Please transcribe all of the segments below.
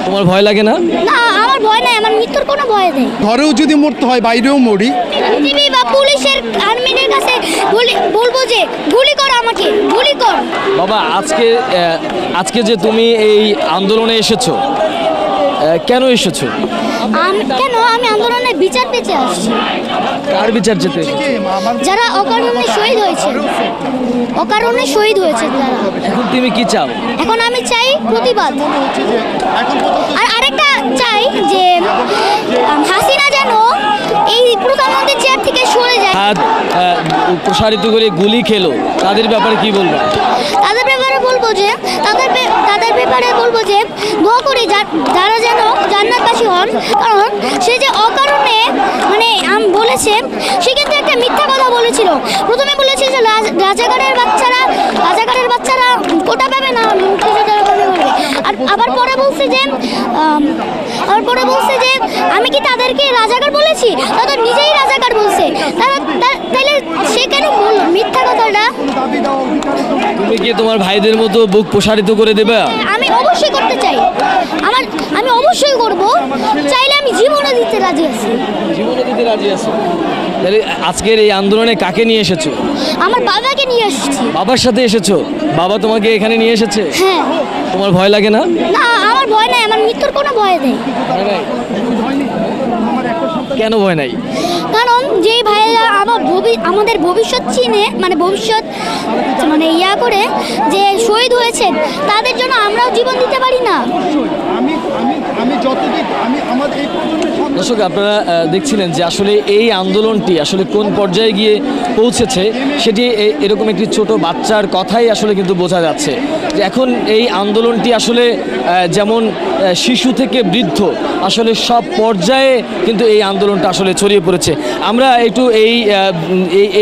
তোমার ভয় লাগে না? না, আমার ভয় নাই, আমার মৃত্যুর কোনো ভয় নেই। ঘরেও যদি মরতে হয় বাইরেও মরি। টিভি বা পুলিশের আর্মিদের কাছে বলবো যে গুলি কর, আমাকে গুলি কর। বাবা, আজকে যে তুমি এই আন্দোলনে এসেছো, কেন এসেছো? কেন আমি আন্দোলনের বিচার পেতে আসছি। কার বিচার যেতে? যারা অকারণে শহীদ হয়েছে, অকারণে শহীদ হয়েছে যারা। এখন তুমি কি চাও? এখন আমি চাই প্রতিবাদ। আর আরেকটা চাই যে হাসিনা যেন এই প্রধানমন্ত্রীর চেয়ার থেকে সরে যায়। হাত প্রসারিত করে গুলি খেলো, তাদের ব্যাপারে কি বলবো? তাদের ব্যাপারে বলবো যে দোয়া করি যারা যেন জান্নাতবাসী হন। কারণ সে যে অকারণে মানে বলেছে, সে কিন্তু একটা মিথ্যা কথা বলেছিল। প্রথমে বলেছিল যে রাজাকারের বাচ্চারা কোটা পাবে না, মুক্তিযোদ্ধারা পাবে। আর আবার পরে বলছে যে আমি কি তাদেরকে রাজাকার বলেছি? তারা নিজেই রাজাকার বলছে। তাহলে সে কেন বলল মিথ্যা কথাটা? তুমি কি তোমার ভাইদের মতো বুক প্রসারিত করে দেবে? আমি অবশ্যই করতে চাই। আমি অবশ্যই করব। চাইলে আমি জীবনও দিতে রাজি আছি। জীবনে দিতে রাজি আছো? তাহলে আজকের এই আন্দোলনে কাকে নিয়ে এসেছো? আমার বাবাকে নিয়ে এসেছি। বাবার সাথে এসেছো? বাবা তোমাকে এখানে নিয়ে এসেছে? হ্যাঁ। তোমার ভয় লাগে না? না, আমার ভয় নাই, আমার মৃত্যুর কোনো ভয় নেই। কেন ভয় নাই? কারণ যেই ভাইয়েরা আমাদের ভবিষ্যৎ চিনে, মানে ইয়া করে যে শহীদ হয়েছেন, তাদের জন্য আমরাও জীবন দিতে পারি না। দর্শক, আপনারা দেখছিলেন যে আসলে এই আন্দোলনটি আসলে কোন পর্যায়ে গিয়ে পৌঁছেছে, সেটি এরকম একটি ছোট বাচ্চার কথাই আসলে কিন্তু বোঝা যাচ্ছে যে এখন এই আন্দোলনটি আসলে যেমন শিশু থেকে বৃদ্ধ আসলে সব পর্যায়ে কিন্তু এই আন্দোলনটা আসলে ছড়িয়ে পড়েছে। আমরা একটু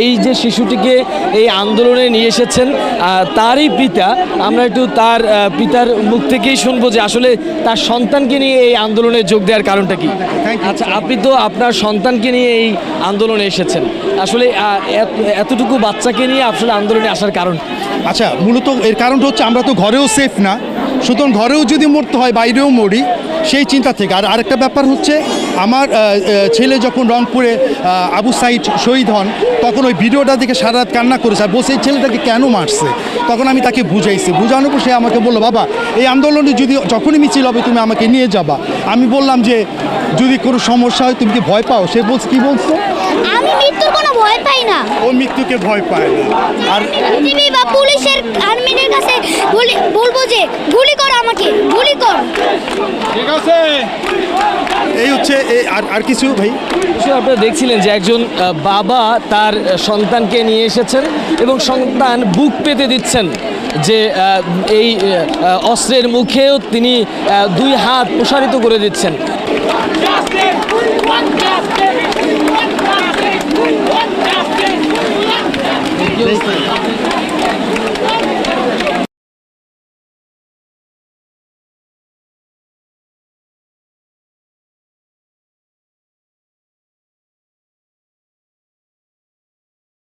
এই যে শিশুটিকে এই আন্দোলনে নিয়ে এসেছেন তারই পিতা, আমরা একটু তার পিতার মুখ থেকেই শুনবো যে আসলে তার সন্তানকে নিয়ে এই আন্দোলনে যোগ দেওয়ার কারণটা কি। আচ্ছা, আপনি তো আপনার সন্তানকে নিয়ে এই আন্দোলনে এসেছেন, আসলে এতটুকু বাচ্চাকে নিয়ে আসলে আন্দোলনে আসার কারণ? আচ্ছা, মূলত এর কারণটা হচ্ছে আমরা তো ঘরেও সেফ না, সুতরাং ঘরেও যদি মরতে হয় বাইরেও মরি, সেই চিন্তা থেকে। আর আরেকটা ব্যাপার হচ্ছে, আমার ছেলে যখন রংপুরে আবু সাইদ শহীদ হন, তখন ওই ভিডিওটা দেখে সারা রাত কান্না করেছে আর বসে এই ছেলেটাকে কেন মারছে। তখন আমি তাকে বুঝাইছি, বুঝানোর পর সে আমাকে বললো, বাবা এই আন্দোলনে যখনই মিছিল হবে তুমি আমাকে নিয়ে যাবা। আমি বললাম যে যদি কোনো সমস্যা হয় তুমি কি ভয় পাও? সে বলছে, কি বলছো? আমি মৃত্যুর কোনো ভয় পাই না। ও মৃত্যুকে ভয় পায় না। আর টিভি বা পুলিশের আর্মিদের কাছে বলবো যে গুলি কর, আমাকে গুলি কর। ঠিক আছে, এই হচ্ছে আর কিছু ভাই? আপনারা দেখছিলেন যে একজন বাবা তার সন্তানকে নিয়ে এসেছেন এবং সন্তান বুক পেতে দিচ্ছেন যে এই অস্ত্রের মুখেও তিনি দুই হাত প্রসারিত করে দিচ্ছেন।